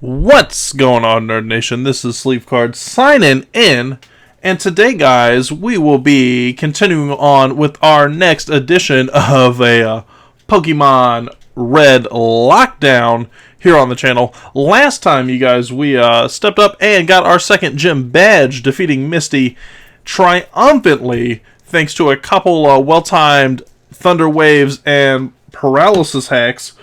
What's going on, Nerd Nation? This is Sleevecard signing in, and today, guys, we will be continuing on with our next edition of a Pokemon Red Lockdown here on the channel. Last time, you guys, we stepped up and got our second gym badge, defeating Misty triumphantly, thanks to a couple well-timed Thunder Waves and Paralysis hacks.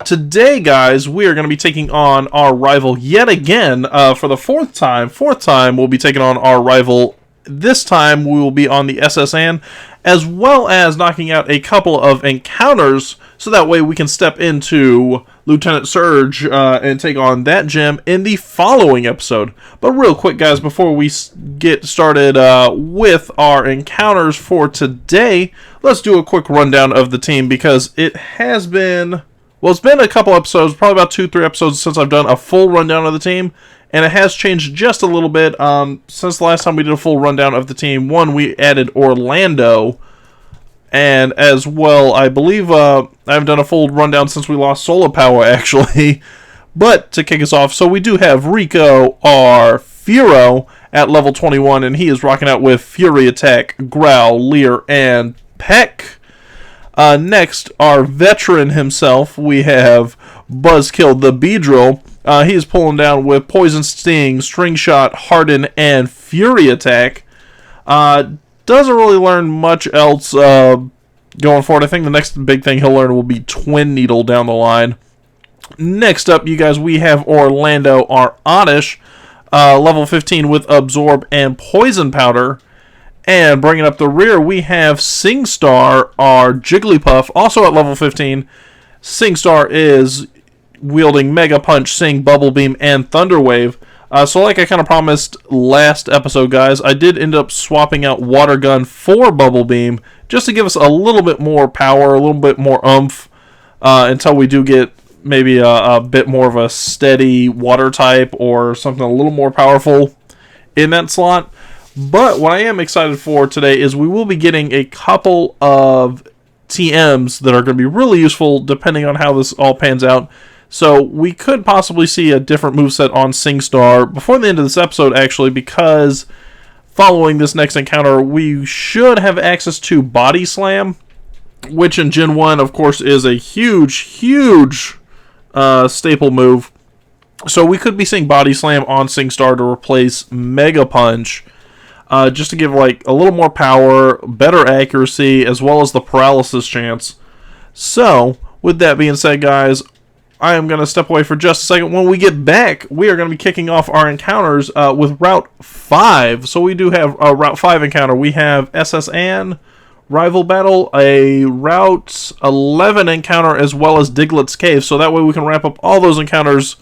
Today, guys, we are going to be taking on our rival yet again for the fourth time. We'll be taking on our rival. This time, we will be on the SSN, as well as knocking out a couple of encounters, so that way we can step into Lieutenant Surge and take on that gym in the following episode. But real quick, guys, before we get started with our encounters for today, let's do a quick rundown of the team, because it has been... well, it's been a couple episodes, probably about 2-3 episodes since I've done a full rundown of the team, and it has changed just a little bit since the last time we did a full rundown of the team. One, we added Orlando, and as well, I believe I haven't done a full rundown since we lost Solar Power, actually. But to kick us off, so we do have Rico, our Furo, at level 21, and he is rocking out with Fury Attack, Growl, Leer, and Peck. Next, our veteran himself, we have Buzzkill the Beedrill. He is pulling down with Poison Sting, String Shot, Harden, and Fury Attack. Doesn't really learn much else going forward. I think the next big thing he'll learn will be Twin Needle down the line. Next up, you guys, we have Orlando, our Oddish, level 15 with Absorb and Poison Powder. And bringing up the rear, we have SingStar, our Jigglypuff, also at level 15. SingStar is wielding Mega Punch, Sing, Bubble Beam, and Thunder Wave. So like I kind of promised last episode, guys, I did end up swapping out Water Gun for Bubble Beam, just to give us a little bit more power, a little bit more oomph, until we do get maybe a bit more of a steady water type or something a little more powerful in that slot. But what I am excited for today is we will be getting a couple of TMs that are going to be really useful depending on how this all pans out. So we could possibly see a different moveset on SingStar before the end of this episode, actually, because following this next encounter, we should have access to Body Slam, which in Gen 1, of course, is a huge staple move. So we could be seeing Body Slam on SingStar to replace Mega Punch. Just to give like a little more power, better accuracy, as well as the paralysis chance. So, with that being said, guys, I am going to step away for just a second. When we get back, we are going to be kicking off our encounters with Route 5. So we do have a Route 5 encounter. We have SSN, Rival Battle, a Route 11 encounter, as well as Diglett's Cave. So that way we can wrap up all those encounters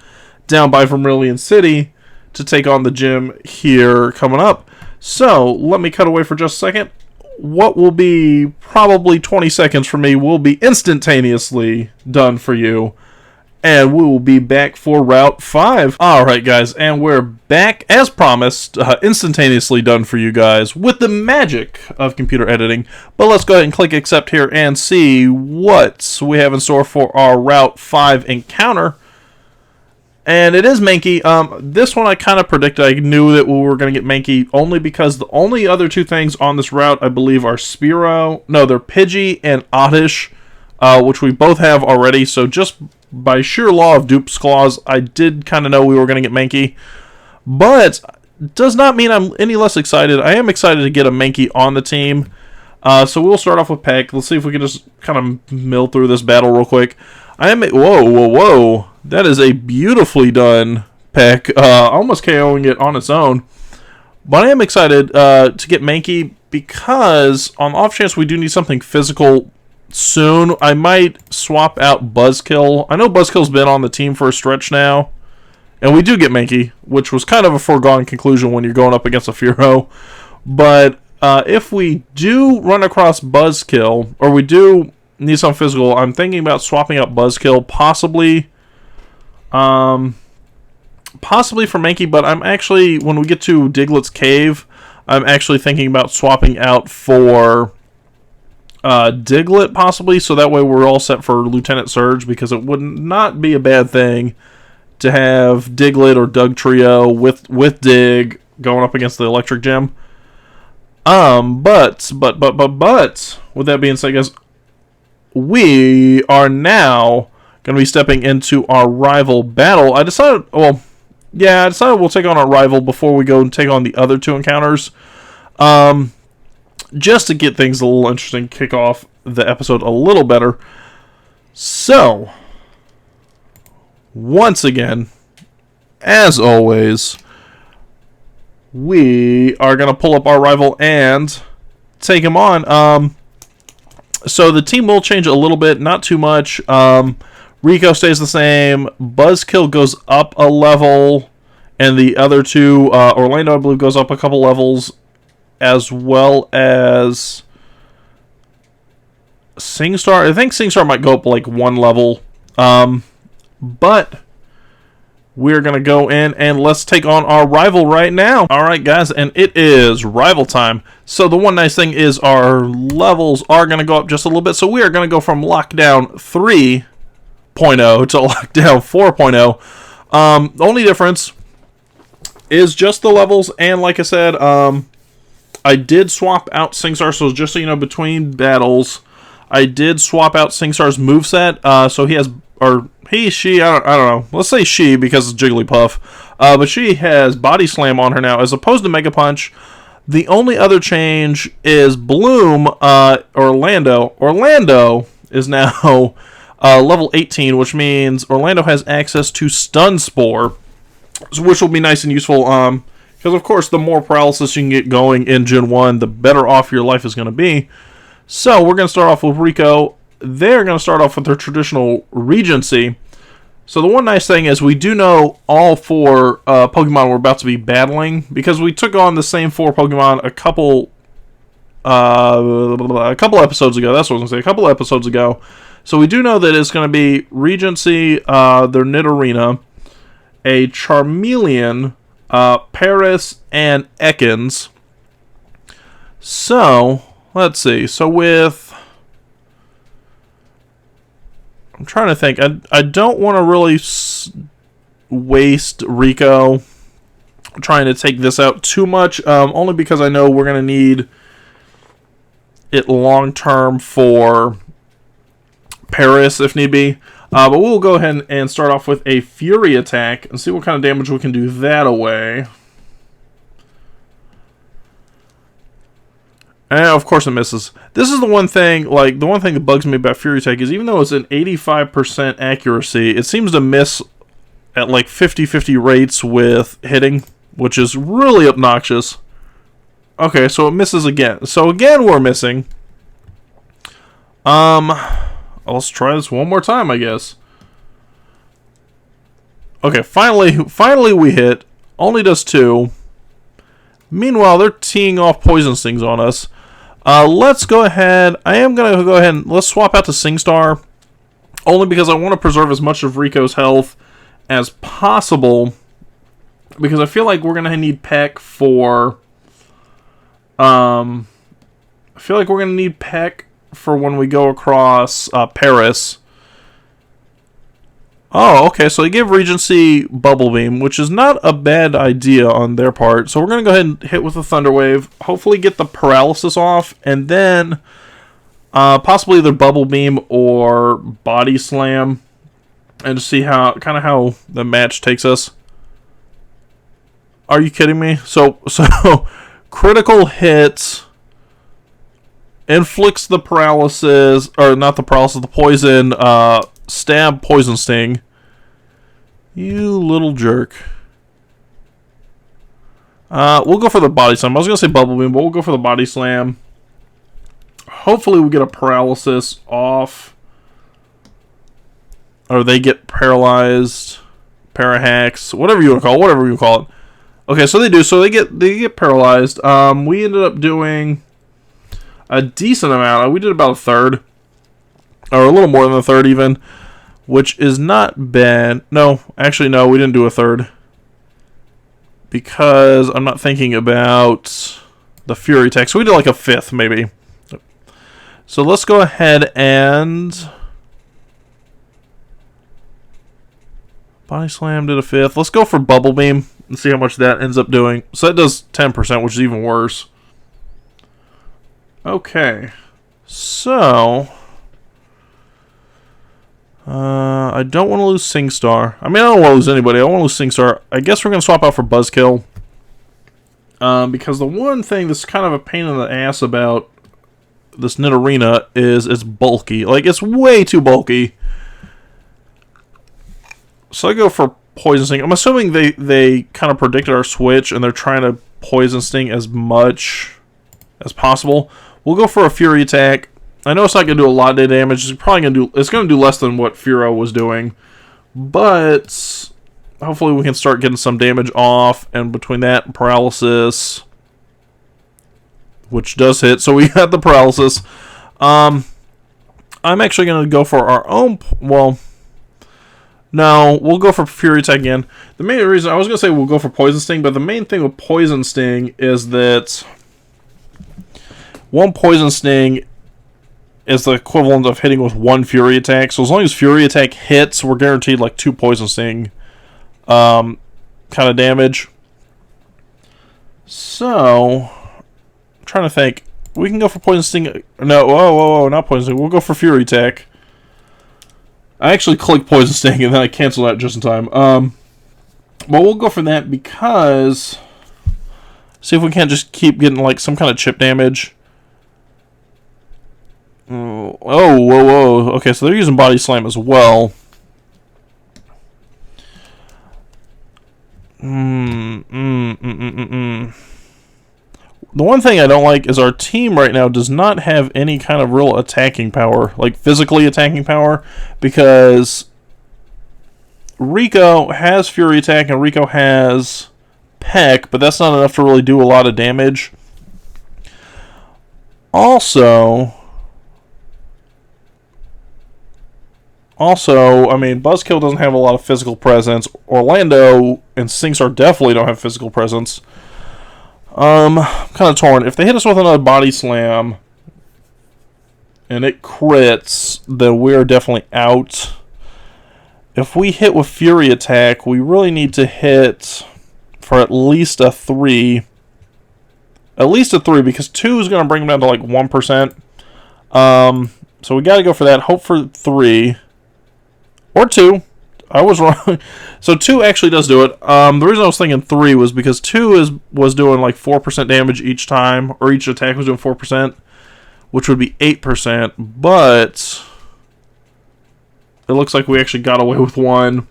down by Vermilion City to take on the gym here coming up. So, let me cut away for just a second. What will be probably 20 seconds for me will be instantaneously done for you. And we will be back for Route 5. Alright, guys, and we're back, as promised, instantaneously done for you guys with the magic of computer editing. But let's go ahead and click accept here and see what we have in store for our Route 5 encounter. And it is Mankey. This one I kind of predicted. I knew that we were going to get Mankey only because the only other two things on this route, I believe, are Spearow. No, they're Pidgey and Oddish, which we both have already. So just by sheer law of Dupe's Claws, I did kind of know we were going to get Mankey. But does not mean I'm any less excited. I am excited to get a Mankey on the team. So we'll start off with Peck. Let's see if we can just kind of mill through this battle real quick. Whoa. That is a beautifully done Peck, almost KOing it on its own. But I am excited to get Mankey because on the off chance we do need something physical soon, I might swap out Buzzkill. I know Buzzkill's been on the team for a stretch now, and we do get Mankey, which was kind of a foregone conclusion when you're going up against a Furo. But if we do run across Buzzkill, or we do need some physical, I'm thinking about swapping out Buzzkill, possibly for Mankey, but I'm actually, when we get to Diglett's Cave, I'm actually thinking about swapping out for Diglett, possibly, so that way we're all set for Lieutenant Surge, because it would not be a bad thing to have Diglett or Doug Trio with Dig going up against the Electric Gym. But with that being said, guys, we are now going to be stepping into our rival battle. I decided we'll take on our rival before we go and take on the other two encounters. Just to get things a little interesting, kick off the episode a little better. So, once again, as always, we are going to pull up our rival and take him on. So the team will change a little bit, not too much. Rico stays the same. Buzzkill goes up a level, and the other two, Orlando, I believe, goes up a couple levels, as well as SingStar. I think SingStar might go up like one level. But we're going to go in and let's take on our rival right now. Alright guys, and it is rival time. So the one nice thing is our levels are going to go up just a little bit. So we are going to go from LockeDown 3.0 to LockeDown 4.0. The only difference is just the levels, and like I said, I did swap out SingStar, so just so you know, between battles, I did swap out SingStar's moveset, so he has, or he, she, I don't know, let's say she, because it's Jigglypuff, but she has Body Slam on her now, as opposed to Mega Punch. The only other change is Bloom, Orlando. Orlando is now level 18, which means Orlando has access to Stun Spore, which will be nice and useful, because of course the more paralysis you can get going in Gen 1, the better off your life is going to be. So we're going to start off with Rico. They're going to start off with their traditional Regency. So the one nice thing is we do know all four Pokemon we're about to be battling, because we took on the same four Pokemon a couple episodes ago. That's what I was going to say, a couple episodes ago. So we do know that it's going to be Regency, their Nidorina, a Charmeleon, Paris, and Ekans. So, let's see. So with... I'm trying to think. I don't want to really waste Rico trying to take this out too much. Only because I know we're going to need it long-term for Paris if need be. But we'll go ahead and start off with a Fury attack and see what kind of damage we can do that away. And of course it misses. This is the one thing, like, the one thing that bugs me about Fury attack is even though it's an 85% accuracy, it seems to miss at like 50-50 rates with hitting, which is really obnoxious. Okay, so it misses again. So again we're missing. Let's try this one more time, I guess. Okay, finally we hit. Only does 2. Meanwhile, they're teeing off Poison Stings on us. Let's go ahead. I am going to go ahead and let's swap out to SingStar. Only because I want to preserve as much of Rico's health as possible. Because I feel like we're going to need Peck for... I feel like we're going to need Peck for when we go across Paris. Oh, okay, so they give Regency Bubble Beam, which is not a bad idea on their part. So we're going to go ahead and hit with a Thunder Wave, hopefully get the paralysis off, and then possibly either Bubble Beam or Body Slam, and just see how the match takes us. Are you kidding me? So critical hit inflicts the paralysis, or not the paralysis, the poison, stab, Poison Sting. You little jerk. We'll go for the Body Slam. I was going to say Bubble Beam, but we'll go for the Body Slam. Hopefully we get a paralysis off. Or they get paralyzed. Parahacks. Whatever you want to call it. Okay, so they do. So they get paralyzed. We ended up doing a decent amount. We did about a third. Or a little more than a third even. Which is not bad. No, actually no, we didn't do a third. Because I'm not thinking about the Fury attack. So we did like a fifth maybe. So let's go ahead and... Body Slam did a 5th. Let's go for Bubble Beam and see how much that ends up doing. So that does 10%, which is even worse. Okay. So... I don't want to lose SingStar. I mean, I don't want to lose anybody. I don't want to lose SingStar. I guess we're going to swap out for Buzzkill. Because the one thing that's kind of a pain in the ass about this Nidorina is it's bulky. Like, it's way too bulky. So I go for Poison Sting. I'm assuming they kind of predicted our switch and they're trying to Poison Sting as much as possible. We'll go for a Fury Attack. I know it's not going to do a lot of damage. It's probably going to do less than what Furo was doing. But hopefully we can start getting some damage off. And between that and Paralysis, which does hit. So we got the Paralysis. I'm actually going to go for our own... Well, no, we'll go for Fury Attack again. The main reason... I was going to say we'll go for Poison Sting, but the main thing with Poison Sting is that... One Poison Sting is the equivalent of hitting with 1 Fury Attack. So as long as Fury Attack hits, we're guaranteed like 2 Poison Sting kind of damage. So, I'm trying to think. We can go for Poison Sting. No, whoa, not Poison Sting. We'll go for Fury Attack. I actually clicked Poison Sting and then I canceled that just in time. Well, we'll go for that because... See if we can't just keep getting like some kind of chip damage. Oh, whoa. Okay, so they're using Body Slam as well. The one thing I don't like is our team right now does not have any kind of real attacking power, like physically attacking power, because Rico has Fury Attack and Rico has Peck, but that's not enough to really do a lot of damage. Also, I mean, Buzzkill doesn't have a lot of physical presence. Orlando and SingStar definitely don't have physical presence. I'm kind of torn. If they hit us with another Body Slam and it crits, then we're definitely out. If we hit with Fury Attack, we really need to hit for at least a 3. At least a 3, because 2 is going to bring them down to like 1%. So we got to go for that. Hope for 3. Or 2. I was wrong. So 2 actually does do it. The reason I was thinking 3 was because 2 was doing like 4% damage each time, or each attack was doing 4%, which would be 8%, but it looks like we actually got away with 1.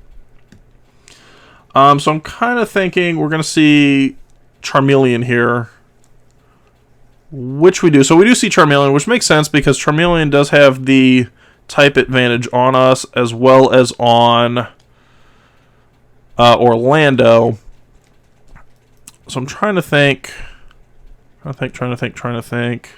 So I'm kind of thinking we're going to see Charmeleon here, which we do. So we do see Charmeleon, which makes sense because Charmeleon does have the type advantage on us as well as on Orlando. So I'm trying to think. Trying to think.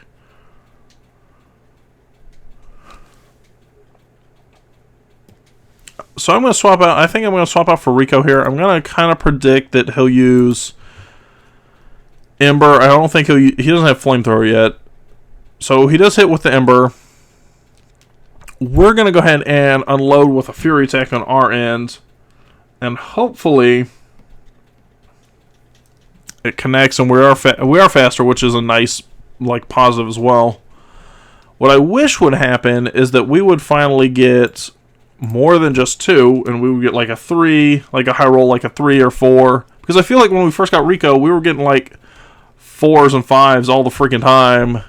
So I'm going to swap out. I think I'm going to swap out for Rico here. I'm going to kind of predict that he'll use Ember. I don't think he doesn't have Flamethrower yet. So he does hit with the Ember. We're going to go ahead and unload with a Fury Attack on our end. And hopefully it connects and we are faster, which is a nice like positive as well. What I wish would happen is that we would finally get more than just 2, and we would get like a 3, like a high roll, like a 3 or 4. Because I feel like when we first got Rico, we were getting like 4s and 5s all the freaking time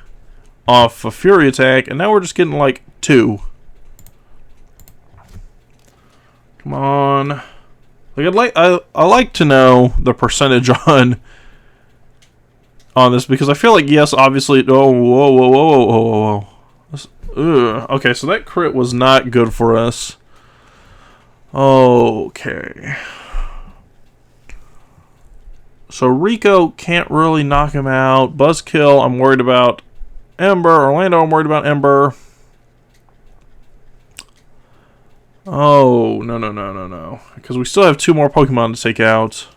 off a Fury Attack, and now we're just getting like 2. Come on. Like I like to know the percentage on this, because I feel like, yes, obviously, whoa. Okay, so that crit was not good for us. Okay. So Rico can't really knock him out. Buzzkill, I'm worried about Ember. Orlando, I'm worried about Ember. Oh, no. Because we still have 2 more Pokemon to take out.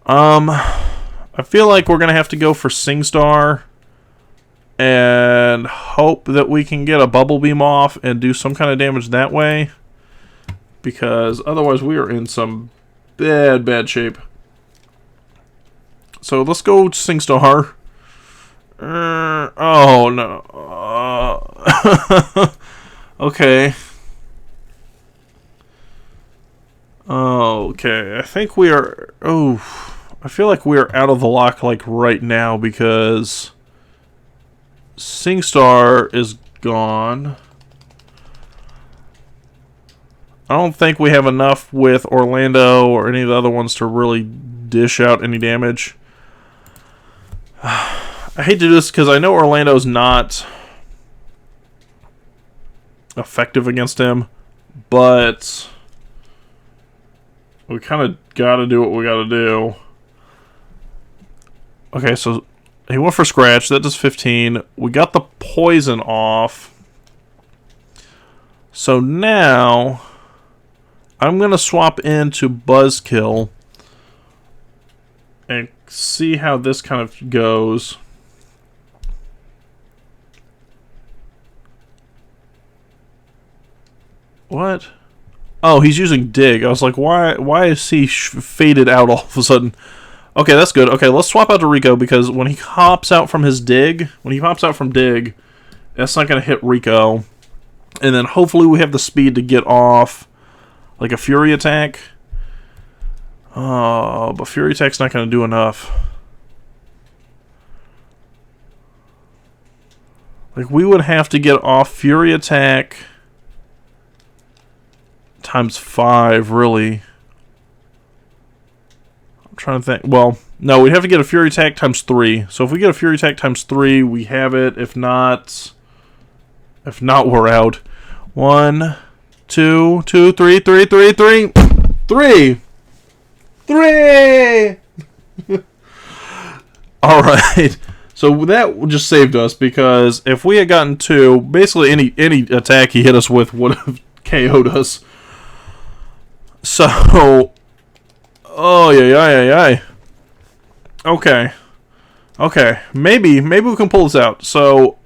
I feel like we're going to have to go for SingStar and hope that we can get a Bubble Beam off and do some kind of damage that way. because otherwise we are in some bad shape. So let's go SingStar. Oh no. Okay. Okay, I think we are... Oh, I feel like we are out of the lock, like, right now, because SingStar is gone. I don't think we have enough with Orlando or any of the other ones to really dish out any damage. I hate to do this because I know Orlando's not effective against him, but we kind of got to do what we got to do. Okay, so he went for Scratch. That does 15. We got the poison off. So now I'm going to swap into Buzzkill and see how this kind of goes. What? Oh, he's using Dig. I was like, why is he faded out all of a sudden? Okay, that's good. Okay, let's swap out to Rico, because when he hops out from his Dig, that's not going to hit Rico. And then hopefully we have the speed to get off like a Fury attack. Oh, but Fury attack's not going to do enough. Like, we would have to get off Fury attack times 5, really. I'm trying to think. Well, no, we'd have to get a Fury attack times 3. So if we get a Fury attack times 3, we have it. If not, we're out. 1, 2, 2, 3, 3, 3, 3, 3. 3. All right. So that just saved us, because if we had gotten 2, basically any attack he hit us with would have KO'd us. So, oh yeah. Okay. Maybe we can pull this out. So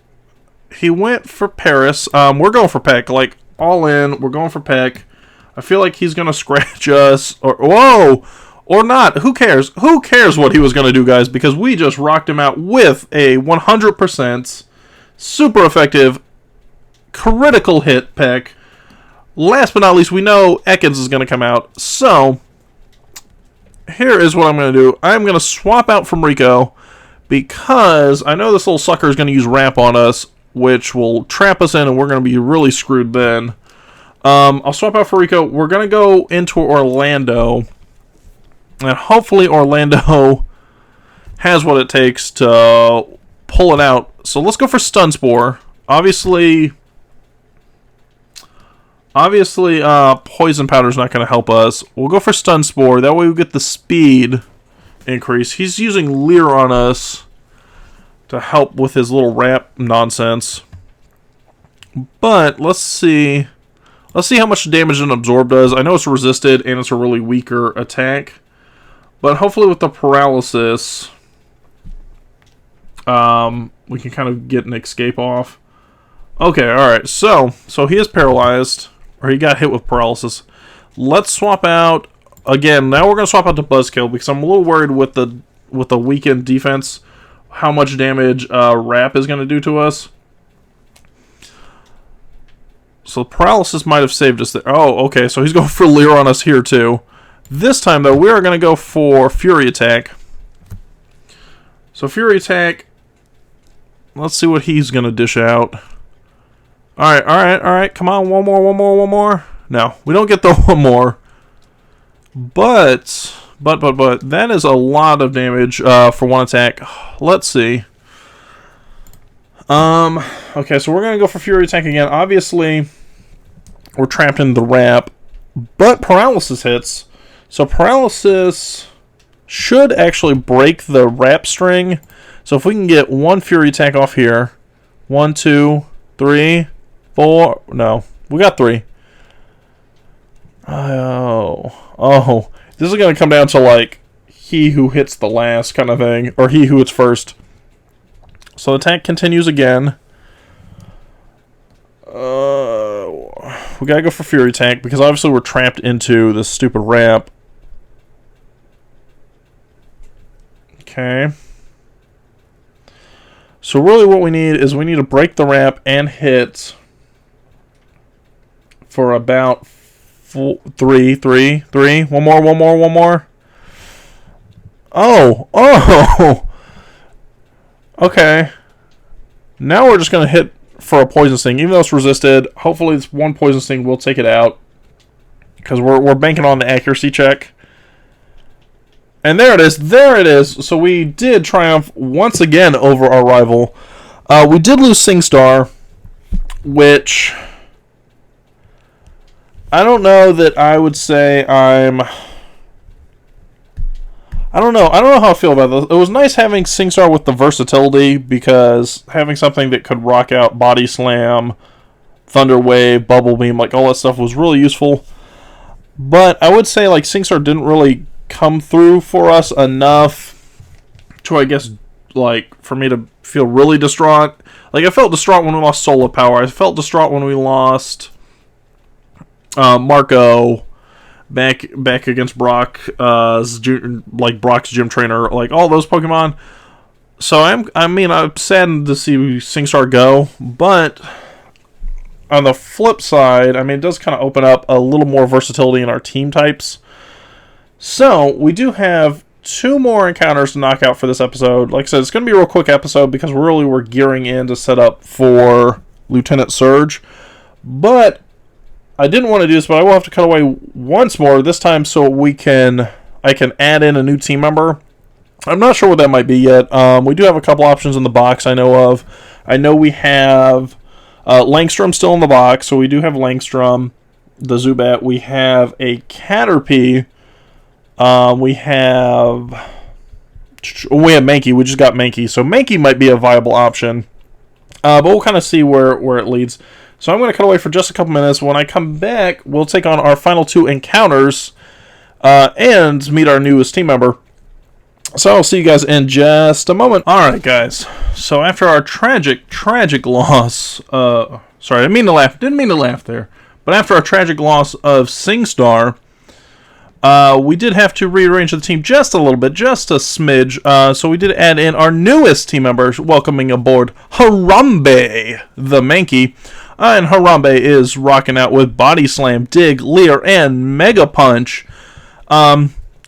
he went for Paris. We're going for Peck, like all in. We're going for Peck. I feel like he's gonna scratch us, or not. Who cares? Who cares what he was gonna do, guys? Because we just rocked him out with a 100% super effective critical hit Peck. Last but not least, we know Ekans is going to come out. So, here is what I'm going to do. I'm going to swap out from Rico, because I know this little sucker is going to use Ramp on us, which will trap us in, and we're going to be really screwed then. I'll swap out for Rico. We're going to go into Orlando, and hopefully Orlando has what it takes to pull it out. So let's go for Stun Spore. Obviously, Poison Powder is not going to help us. We'll go for Stun Spore. That way we get the speed increase. He's using Leer on us to help with his little rap nonsense. But let's see. Let's see how much damage an Absorb does. I know it's resisted and it's a really weaker attack. But hopefully with the Paralysis, we can kind of get an escape off. Okay, alright. So he is paralyzed. Or he got hit with Paralysis. Let's swap out again. Now we're going to swap out to Buzzkill, because I'm a little worried with the weakened defense, how much damage Rap is going to do to us. So Paralysis might have saved us there. Oh, okay. So he's going for Leer on us here too. This time though, we are going to go for Fury attack. So Fury attack. Let's see what he's going to dish out. Alright. Come on, one more. No, we don't get the one more. But, that is a lot of damage for one attack. Let's see. Okay, so we're going to go for Fury attack again. Obviously, we're trapped in the Wrap, but Paralysis hits. So Paralysis should actually break the Wrap string. So if we can get one Fury attack off here. 1, 2, 3... 4, no, we got 3. Oh, this is going to come down to, like, he who hits the last kind of thing, or he who hits first. So the attack continues again. we gotta go for Fury Tank, because obviously we're trapped into this stupid ramp. Okay. So really what we need is we need to break the ramp and hit for about three. One more. Oh. Okay. Now we're just going to hit for a Poison Sting, even though it's resisted. Hopefully this one Poison Sting will take it out, because we're banking on the accuracy check. And there it is. So we did triumph once again over our rival. We did lose SingStar, which I don't know that I would say I don't know how I feel about this. It was nice having SingStar with the versatility, because having something that could rock out Body Slam, Thunder Wave, Bubble Beam, like all that stuff was really useful. But I would say like SingStar didn't really come through for us enough to, I guess, like, for me to feel really distraught. Like, I felt distraught when we lost Solar Power. I felt distraught when we lost Marco back against Brock, like Brock's gym trainer, like all those Pokemon. So I'm saddened to see SingStar go, but on the flip side, I mean, it does kind of open up a little more versatility in our team types. So, we do have 2 more encounters to knock out for this episode. Like I said, it's going to be a real quick episode, because we're gearing in to set up for Lieutenant Surge. But I didn't want to do this, but I will have to cut away once more, this time so I can add in a new team member. I'm not sure what that might be yet. We do have a couple options in the box I know of. I know we have Langstrom still in the box, so we do have Langstrom, the Zubat. We have a Caterpie. We have Mankey. We just got Mankey, so Mankey might be a viable option. But we'll kind of see where it leads. So I'm going to cut away for just a couple minutes. When I come back, we'll take on our final 2 encounters and meet our newest team member. So I'll see you guys in just a moment. Alright guys, so after our tragic loss, sorry, I didn't mean to laugh there. But after our tragic loss of SingStar, we did have to rearrange the team just a little bit, just a smidge. So we did add in our newest team members, welcoming aboard Harambe, the Mankey. And Harambe is rocking out with Body Slam, Dig, Leer, and Mega Punch.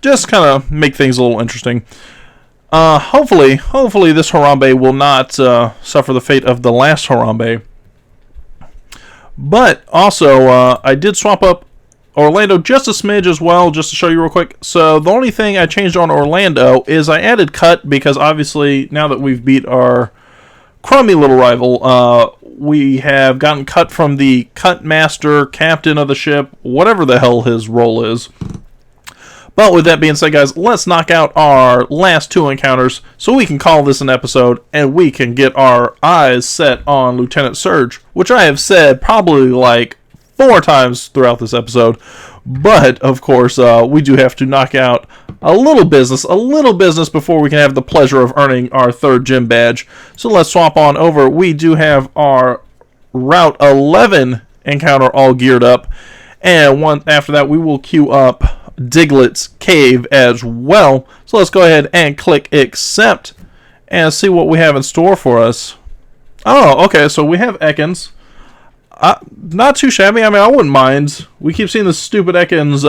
Just kind of make things a little interesting. Hopefully this Harambe will not suffer the fate of the last Harambe. But also, I did swap up Orlando just a smidge as well, just to show you real quick. So the only thing I changed on Orlando is I added Cut, because obviously now that we've beat our crummy little rival, we have gotten Cut from the Cut Master, captain of the ship, whatever the hell his role is. But with that being said, guys, let's knock out our last 2 encounters so we can call this an episode and we can get our eyes set on Lieutenant Surge, which I have said probably like 4 times throughout this episode. But, of course, we do have to knock out a little business before we can have the pleasure of earning our 3rd gym badge. So let's swap on over. We do have our Route 11 encounter all geared up. And after that, we will queue up Diglett's Cave as well. So let's go ahead and click Accept and see what we have in store for us. Oh, okay, so we have Ekans. Not too shabby. I mean, I wouldn't mind. We keep seeing the stupid Ekans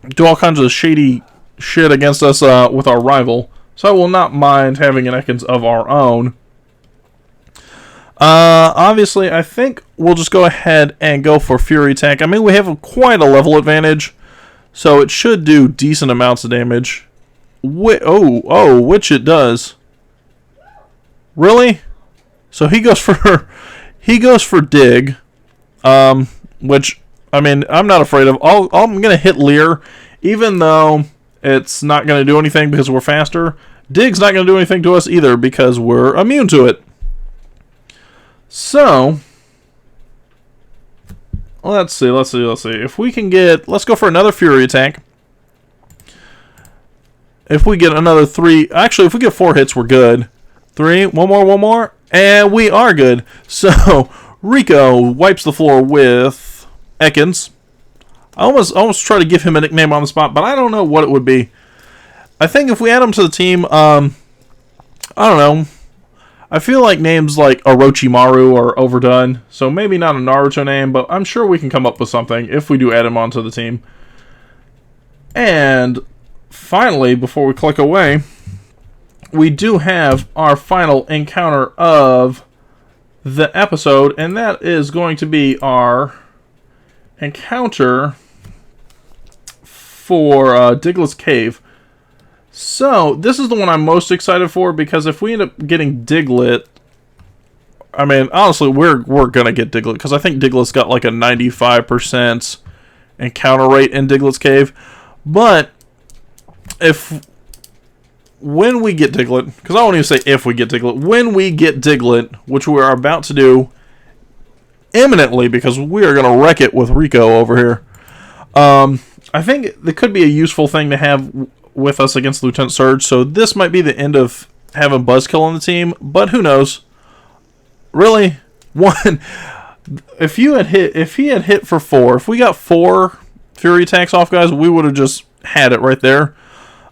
do all kinds of shady shit against us with our rival. So I will not mind having an Ekans of our own. Obviously, I think we'll just go ahead and go for Fury Tank. I mean, we have quite a level advantage, so it should do decent amounts of damage. Which it does. Really? So he goes for Dig, which, I mean, I'm not afraid of. I'm going to hit Leer, even though it's not going to do anything because we're faster. Dig's not going to do anything to us either because we're immune to it. So, let's see. If we can get, let's go for another Fury attack. If we get another 3, actually, if we get 4 hits, we're good. 3, one more, and we are good. So, Rico wipes the floor with Ekans. I almost try to give him a nickname on the spot, but I don't know what it would be. I think if we add him to the team, I don't know. I feel like names like Orochimaru are overdone, so maybe not a Naruto name, but I'm sure we can come up with something if we do add him onto the team. And finally, before we click away, we do have our final encounter of the episode, and that is going to be our encounter for Diglett's Cave. So, this is the one I'm most excited for, because if we end up getting Diglett, I mean, honestly, we're gonna get Diglett, because I think Diglett's got like a 95% encounter rate in Diglett's Cave. But, when we get Diglett, because I won't even say if we get Diglett, when we get Diglett, which we are about to do imminently, because we are gonna wreck it with Rico over here, I think it could be a useful thing to have with us against Lieutenant Surge, so this might be the end of having Buzzkill on the team, but who knows? Really, if he had hit for 4, if we got 4 Fury attacks off, guys, we would have just had it right there.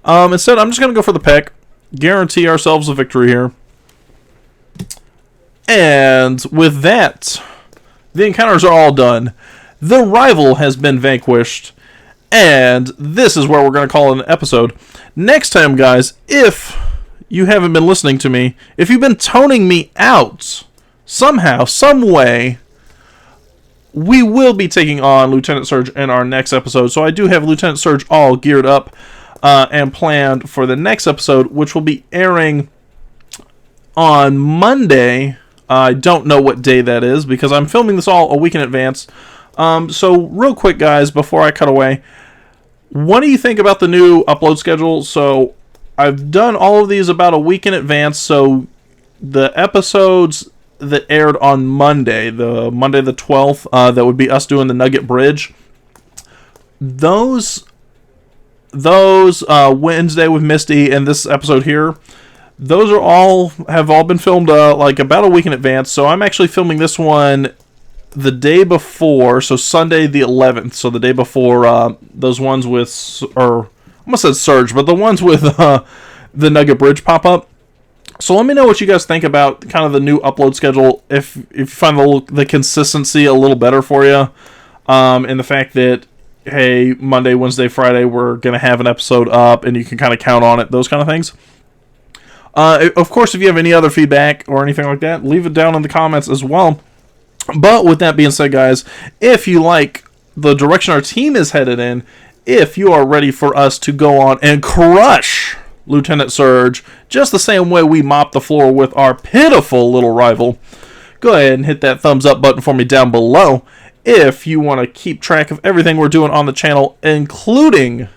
Instead, I'm just gonna go for the peck, guarantee ourselves a victory here, and with that, the encounters are all done. The rival has been vanquished. And this is where we're going to call it an episode. Next time, guys, if you haven't been listening to me, if you've been toning me out somehow, some way, we will be taking on Lieutenant Surge in our next episode. So I do have Lieutenant Surge all geared up and planned for the next episode, which will be airing on Monday. I don't know what day that is because I'm filming this all a week in advance. So real quick, guys, before I cut away, what do you think about the new upload schedule? So I've done all of these about a week in advance, so the episodes that aired on Monday, the 12th, that would be us doing the Nugget Bridge, those Wednesday with Misty and this episode here, those have all been filmed like about a week in advance, so I'm actually filming this one the day before, so Sunday the 11th, so the day before those ones with, or I almost said Surge, but the ones with the Nugget Bridge pop up. So let me know what you guys think about kind of the new upload schedule, if you find the consistency a little better for you, and the fact that, hey, Monday, Wednesday, Friday, we're going to have an episode up, and you can kind of count on it, those kind of things. Of course, if you have any other feedback or anything like that, leave it down in the comments as well. But with that being said, guys, if you like the direction our team is headed in, if you are ready for us to go on and crush Lieutenant Surge just the same way we mopped the floor with our pitiful little rival, go ahead and hit that thumbs up button for me down below. If you want to keep track of everything we're doing on the channel, including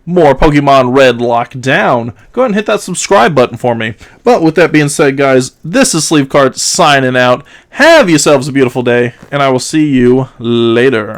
more Pokemon Red LockeDown, go ahead and hit that subscribe button for me. But with that being said, guys, this is Sleevecard signing out. Have yourselves a beautiful day, and I will see you later.